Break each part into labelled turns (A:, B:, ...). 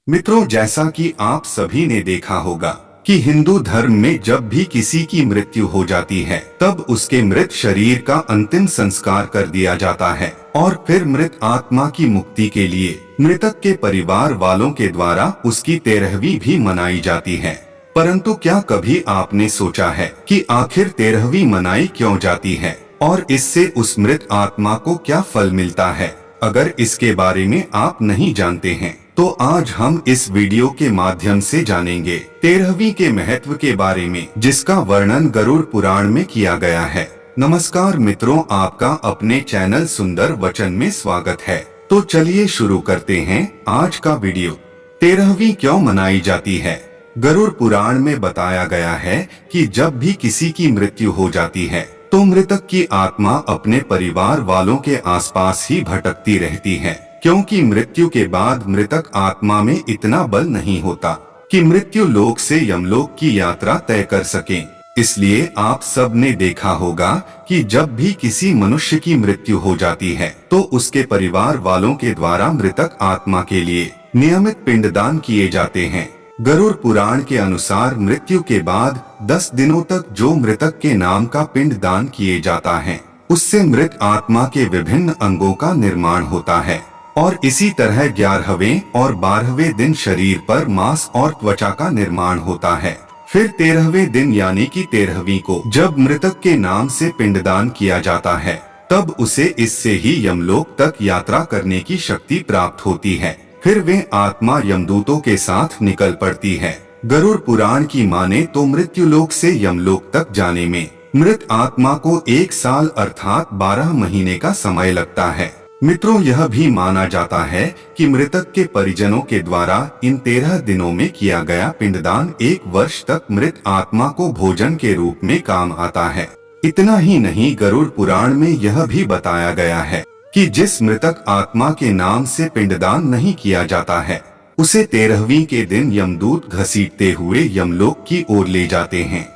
A: मित्रों, जैसा कि आप सभी ने देखा होगा कि हिंदू धर्म में जब भी किसी की मृत्यु हो जाती है तब उसके मृत शरीर का अंतिम संस्कार कर दिया जाता है और फिर मृत आत्मा की मुक्ति के लिए मृतक के परिवार वालों के द्वारा उसकी 13वीं भी मनाई जाती है। परंतु क्या कभी आपने सोचा है कि आखिर 13वीं मनाई क्यों जाती है और इससे उस मृत आत्मा को क्या फल मिलता है? अगर इसके बारे में आप नहीं जानते हैं तो आज हम इस वीडियो के माध्यम से जानेंगे 13वीं के महत्व के बारे में, जिसका वर्णन गरुड़ पुराण में किया गया है। नमस्कार मित्रों, आपका अपने चैनल सुंदर वचन में स्वागत है। तो चलिए शुरू करते हैं आज का वीडियो। 13वीं क्यों मनाई जाती है? गरुड़ पुराण में बताया गया है कि जब भी किसी की मृत्यु हो जाती है तो मृतक की आत्मा अपने परिवार वालों के आसपास ही भटकती रहती है, क्योंकि मृत्यु के बाद मृतक आत्मा में इतना बल नहीं होता कि मृत्यु लोक से यमलोक की यात्रा तय कर सके। इसलिए आप सब ने देखा होगा कि जब भी किसी मनुष्य की मृत्यु हो जाती है तो उसके परिवार वालों के द्वारा मृतक आत्मा के लिए नियमित पिंडदान किए जाते हैं। गरुड़ पुराण के अनुसार मृत्यु के बाद 10 दिनों तक जो मृतक के नाम का पिंडदान किए जाता है उससे मृत आत्मा के विभिन्न अंगों का निर्माण होता है और इसी तरह 11वें और 12वें दिन शरीर पर मांस और त्वचा का निर्माण होता है। फिर 13वें दिन यानी कि 13वीं को जब मृतक के नाम से पिंडदान किया जाता है तब उसे इससे ही यमलोक तक यात्रा करने की शक्ति प्राप्त होती है। फिर वे आत्मा यमदूतों के साथ निकल पड़ती है। गरुड़ पुराण की माने तो मृत्यु लोक से यमलोक तक जाने में मृत आत्मा को 1 साल अर्थात 12 महीने का समय लगता है। मित्रों, यह भी माना जाता है कि मृतक के परिजनों के द्वारा इन 13 दिनों में किया गया पिंडदान 1 वर्ष तक मृत आत्मा को भोजन के रूप में काम आता है। इतना ही नहीं, गरुड़ पुराण में यह भी बताया गया है कि जिस मृतक आत्मा के नाम से पिंडदान नहीं किया जाता है उसे 13वीं के दिन यमदूत घसीटते हुए यमलोक की ओर ले जाते हैं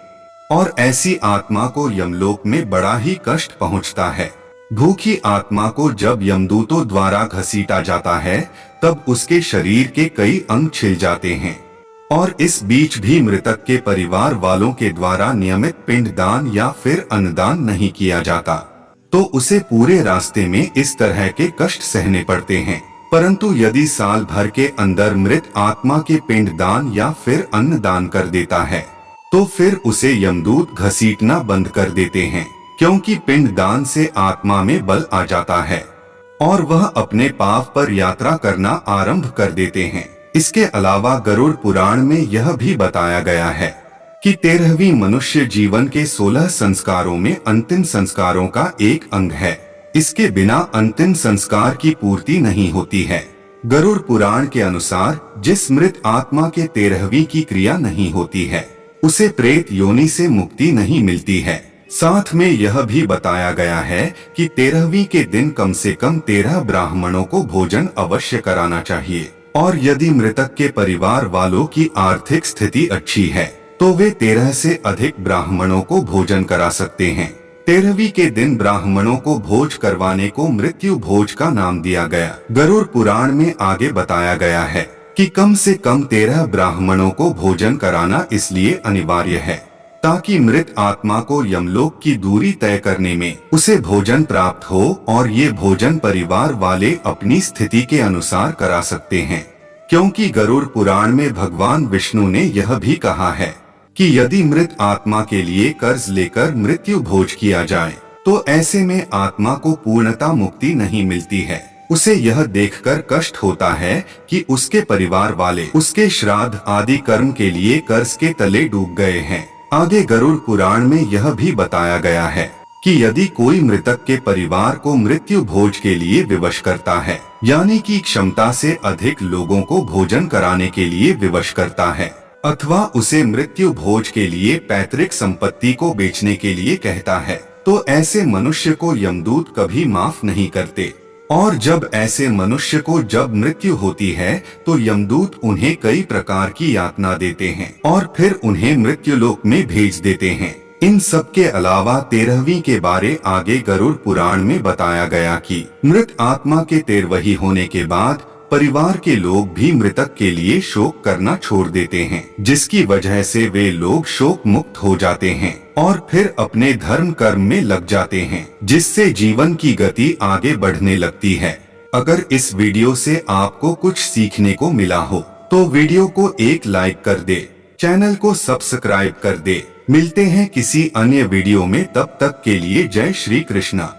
A: और ऐसी आत्मा को यमलोक में बड़ा ही कष्ट पहुंचता है। भूखी आत्मा को जब यमदूतों द्वारा घसीटा जाता है तब उसके शरीर के कई अंग छिल जाते हैं और इस बीच भी मृतक के परिवार वालों के द्वारा नियमित पिंडदान या फिर अन्नदान नहीं किया जाता तो उसे पूरे रास्ते में इस तरह के कष्ट सहने पड़ते हैं। परंतु यदि साल भर के अंदर मृत आत्मा के पिंडदान या फिर अन्नदान कर देता है तो फिर उसे यमदूत घसीटना बंद कर देते हैं, क्योंकि पिंडदान से आत्मा में बल आ जाता है और वह अपने पाप पर यात्रा करना आरंभ कर देते हैं। इसके अलावा गरुड़ पुराण में यह भी बताया गया है कि 13वीं मनुष्य जीवन के 16 संस्कारों में अंतिम संस्कारों का एक अंग है। इसके बिना अंतिम संस्कार की पूर्ति नहीं होती है। गरुड़ पुराण के अनुसार जिस मृत आत्मा के 13वीं की क्रिया नहीं होती है उसे प्रेत योनि से मुक्ति नहीं मिलती है। साथ में यह भी बताया गया है कि 13वीं के दिन कम से कम 13 ब्राह्मणों को भोजन अवश्य कराना चाहिए और यदि मृतक के परिवार वालों की आर्थिक स्थिति अच्छी है तो वे 13 से अधिक ब्राह्मणों को भोजन करा सकते हैं। 13वीं के दिन ब्राह्मणों को भोज करवाने को मृत्यु भोज का नाम दिया गया। गरुड़ पुराण में आगे बताया गया है कि कम से कम 13 ब्राह्मणों को भोजन कराना इसलिए अनिवार्य है ताकि मृत आत्मा को यमलोक की दूरी तय करने में उसे भोजन प्राप्त हो और ये भोजन परिवार वाले अपनी स्थिति के अनुसार करा सकते हैं, क्योंकि गरुड़ पुराण में भगवान विष्णु ने यह भी कहा है कि यदि मृत आत्मा के लिए कर्ज लेकर मृत्यु भोज किया जाए तो ऐसे में आत्मा को पूर्णता मुक्ति नहीं मिलती है। उसे यह देखकर कष्ट होता है कि उसके परिवार वाले उसके श्राद्ध आदि कर्म के लिए कर्ज के तले डूब गए हैं। आगे गरुड़ पुराण में यह भी बताया गया है कि यदि कोई मृतक के परिवार को मृत्यु भोज के लिए विवश करता है, यानी कि क्षमता से अधिक लोगों को भोजन कराने के लिए विवश करता है, अथवा उसे मृत्यु भोज के लिए पैतृक संपत्ति को बेचने के लिए कहता है, तो ऐसे मनुष्य को यमदूत कभी माफ नहीं करते। और जब ऐसे मनुष्य को जब मृत्यु होती है तो यमदूत उन्हें कई प्रकार की यातना देते हैं और फिर उन्हें मृत्यु लोक में भेज देते हैं। इन सब के अलावा 13वीं के बारे आगे गरुड़ पुराण में बताया गया कि मृत आत्मा के 13वीं होने के बाद परिवार के लोग भी मृतक के लिए शोक करना छोड़ देते हैं, जिसकी वजह से वे लोग शोक मुक्त हो जाते हैं और फिर अपने धर्म कर्म में लग जाते हैं, जिससे जीवन की गति आगे बढ़ने लगती है। अगर इस वीडियो से आपको कुछ सीखने को मिला हो तो वीडियो को एक लाइक कर दे, चैनल को सब्सक्राइब कर दे। मिलते हैं किसी अन्य वीडियो में, तब तक के लिए जय श्री कृष्णा।